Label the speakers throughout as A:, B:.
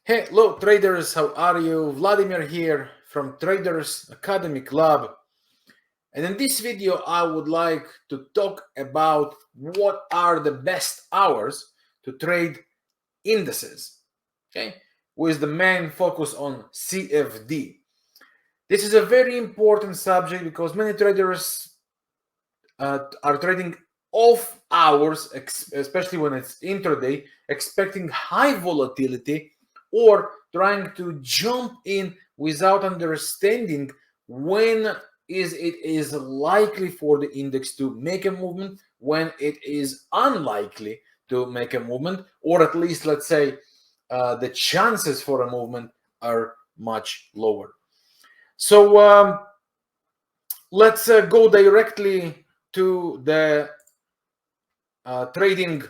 A: Hello traders, how are you? Vladimir here from Traders Academy Club. And in this video, I would like to talk about what are the best hours to trade indices, okay? With the main focus on CFD. This is a very important subject because many traders are trading off hours, especially when it's intraday, expecting high volatility or trying to jump in without understanding when it is likely for the index to make a movement, when it is unlikely to make a movement, or at least, let's say, the chances for a movement are much lower. So let's go directly to the trading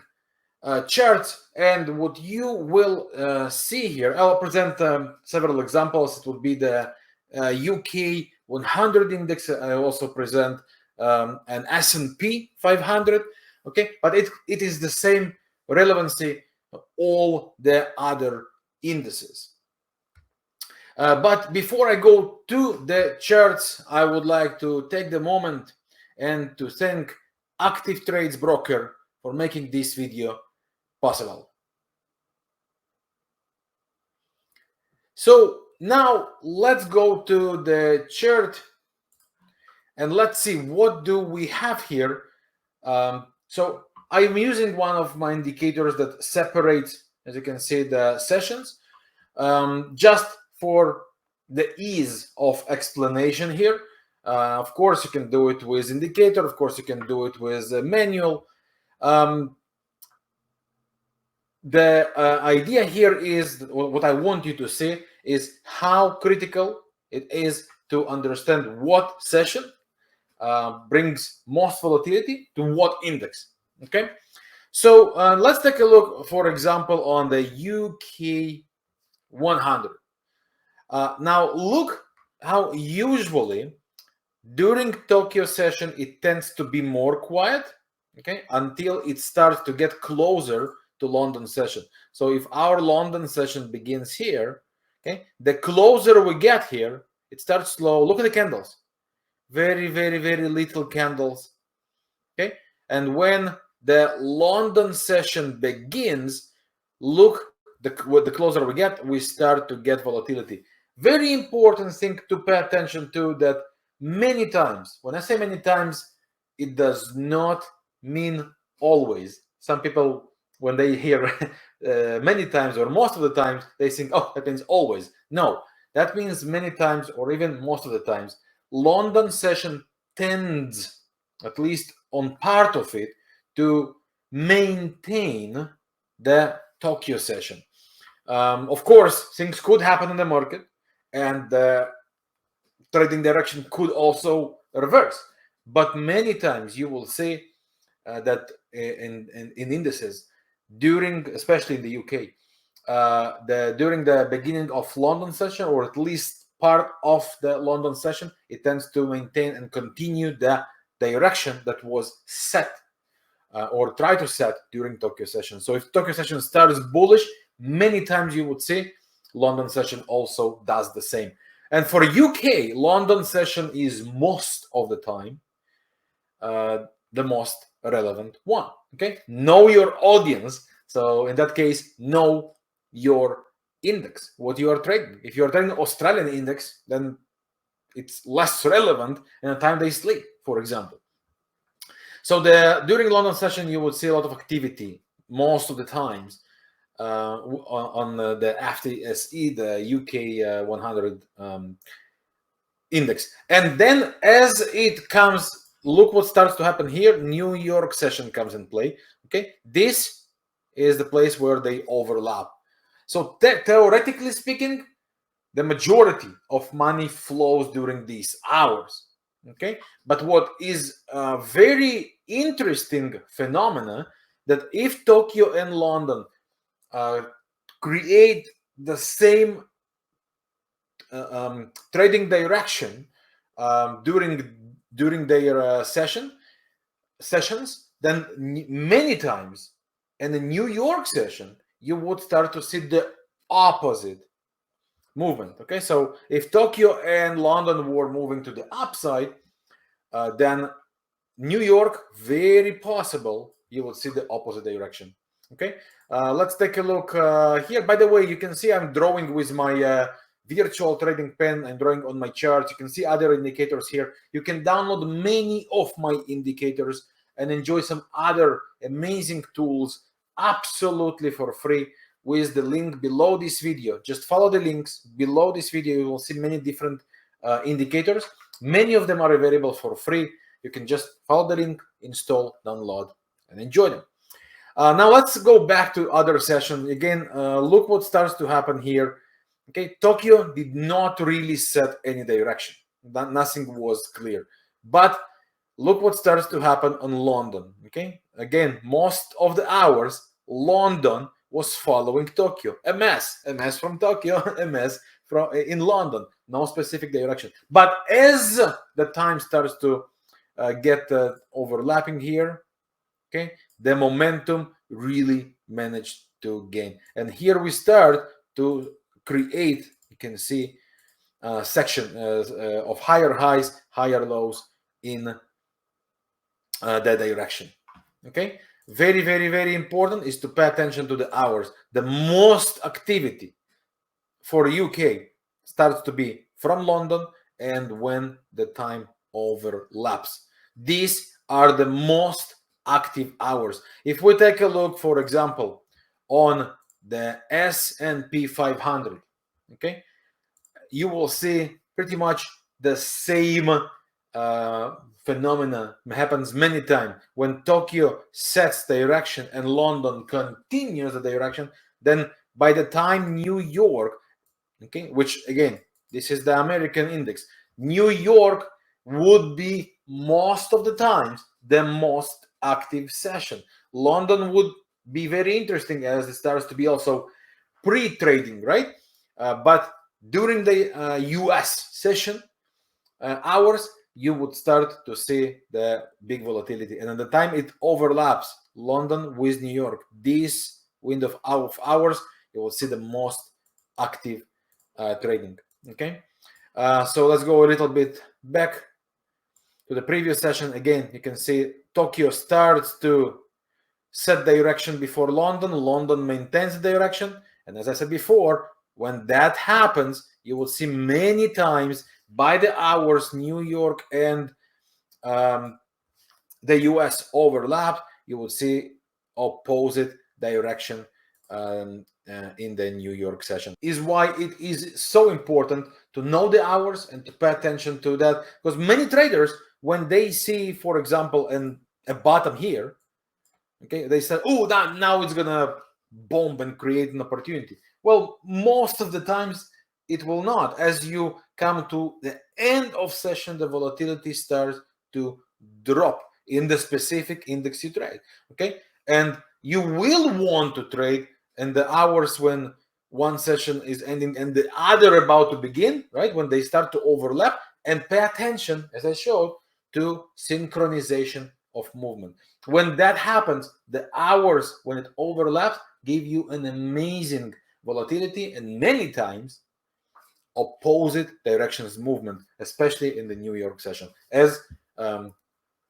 A: charts, and what you will see here, I'll present several examples. It will be the UK 100 index. I also present an S&P500, okay, but it is the same relevancy all the other indices. But before I go to the charts, I would like to take the moment and to thank ActivTrades broker for making this video possible. So now let's go to the chart and let's see what do we have here. So I'm using one of my indicators that separates, as you can see, the sessions, just for the ease of explanation here. Of course, you can do it with indicator. Of course, you can do it with manual. The idea here is, what I want you to see is how critical it is to understand what session brings most volatility to what index. Okay, so let's take a look, for example, on the UK 100. Now look how usually during Tokyo session it tends to be more quiet, okay, until it starts to get closer to London session. So if our London session begins here, okay, the closer we get here, it starts slow. Look at the candles, very little candles, okay. And when the London session begins, look, the closer we get, we start to get volatility. Very important thing to pay attention to, that many times, when I say many times, it does not mean always. Some people, when they hear many times or most of the times, they think, oh, that means always. No, that means many times or even most of the times. London session tends, at least on part of it, to maintain the Tokyo session. Of course, things could happen in the market, and the trading direction could also reverse. But many times you will see that in indices, especially in the UK, during the beginning of London session, or at least part of the London session, it tends to maintain and continue the direction that was set or try to set during Tokyo session. So if Tokyo session starts bullish, many times you would see London session also does the same. And for UK, London session is most of the time the most relevant one. Okay, know your audience. So in that case, know your index, what you are trading. If you are trading Australian index, then it's less relevant in the time they sleep, for example. So during London session, you would see a lot of activity most of the times on the FTSE, the UK 100 index. And then as it comes, look what starts to happen here. New York session comes in play. Okay, this is the place where they overlap. So theoretically speaking, the majority of money flows during these hours. Okay, but what is a very interesting phenomena, that if Tokyo and London create the same trading direction during their sessions, then many times in the New York session you would start to see the opposite movement. Okay, so if Tokyo and London were moving to the upside, then New York, very possible you will see the opposite direction. Okay, let's take a look here. By the way, you can see I'm drawing with my virtual trading pen. I'm drawing on my charts. You can see other indicators here. You can download many of my indicators and enjoy some other amazing tools absolutely for free with the link below this video. Just follow the links below this video. You will see many different indicators. Many of them are available for free. You can just follow the link, install, download, and enjoy them. Now let's go back to other session. Again, look what starts to happen here. Okay, Tokyo did not really set any direction. Nothing was clear. But look what starts to happen on London. Okay, again, most of the hours, London was following Tokyo. A mess from Tokyo, a mess from in London. No specific direction. But as the time starts to get overlapping here, okay, the momentum really managed to gain. And here we start to create, you can see, section of higher highs, higher lows in that direction. Okay, very, very, very important is to pay attention to the hours. The most activity for UK starts to be from London and when the time overlaps. These are the most active hours. If we take a look, for example, on the S&P 500, okay, you will see pretty much the same phenomena happens many times. When Tokyo sets direction and London continues the direction, then by the time New York, okay, which again, this is the American index, New York would be most of the times the most active session. London would be very interesting as it starts to be also pre-trading, right? But during the US session hours, you would start to see the big volatility. And at the time it overlaps London with New York, this window of hours, you will see the most active trading. Okay, so let's go a little bit back to the previous session. Again, you can see Tokyo starts to set direction before London. London maintains the direction. And as I said before, when that happens, you will see many times by the hours New York and the US overlap. You will see opposite direction in the New York session. Is why it is so important to know the hours and to pay attention to that, because many traders, when they see, for example, a bottom here, okay, they say, oh, now it's gonna bomb and create an opportunity. Well, most of the times it will not. As you come to the end of session, the volatility starts to drop in the specific index you trade. Okay, and you will want to trade in the hours when one session is ending and the other about to begin, right? When they start to overlap, and pay attention, as I showed, to synchronization of movement. When that happens, the hours when it overlaps give you an amazing volatility and many times opposite directions movement, especially in the New York session, as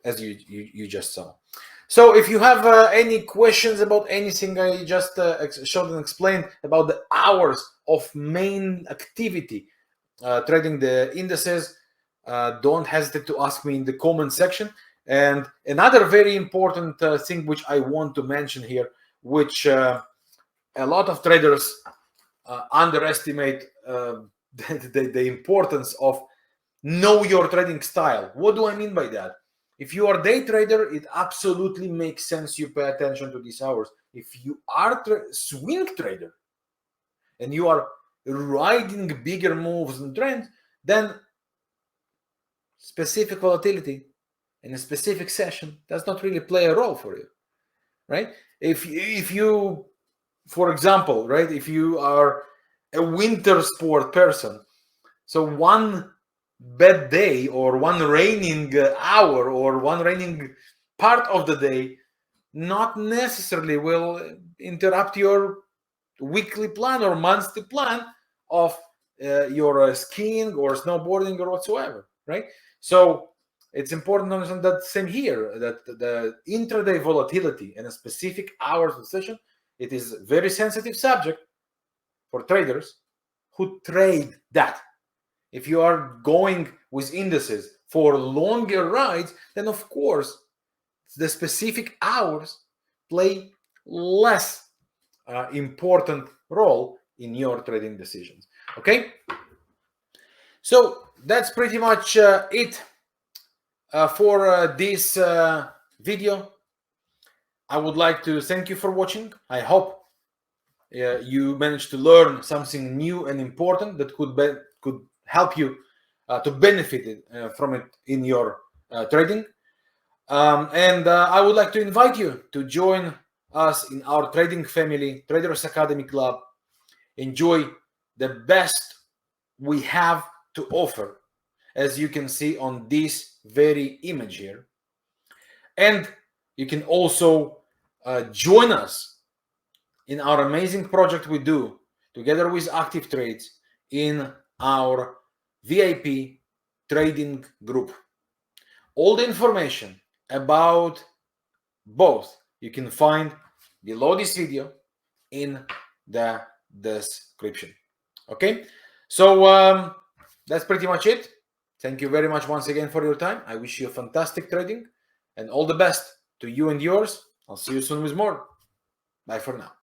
A: you just saw. So if you have any questions about anything I just showed and explained about the hours of main activity trading the indices, don't hesitate to ask me in the comment section. And another very important thing which I want to mention here, which a lot of traders underestimate the importance of know your trading style. What do I mean by that? If you are a day trader, it absolutely makes sense you pay attention to these hours. If you are swing trader and you are riding bigger moves and trends, then specific volatility in a specific session does not really play a role for you, right? If you, for example, right, if you are a winter sport person, so one bad day or one raining hour or one raining part of the day not necessarily will interrupt your weekly plan or monthly plan of your skiing or snowboarding or whatsoever, right? So it's important to understand that same here, that the intraday volatility in a specific hours of session, it is a very sensitive subject for traders who trade that. If you are going with indices for longer rides, then of course the specific hours play less important role in your trading decisions. Okay, so that's pretty much it for this video. I would like to thank you for watching. I hope you managed to learn something new and important that could help you to benefit from it in your trading. And I would like to invite you to join us in our trading family, Traders Academy Club. Enjoy the best we have to offer, as you can see on this very image here. And you can also join us in our amazing project we do together with ActivTrades in our VIP trading group. All the information about both you can find below this video in the description. Okay, so that's pretty much it. Thank you very much once again for your time. I wish you a fantastic trading and all the best to you and yours. I'll see you soon with more. Bye for now.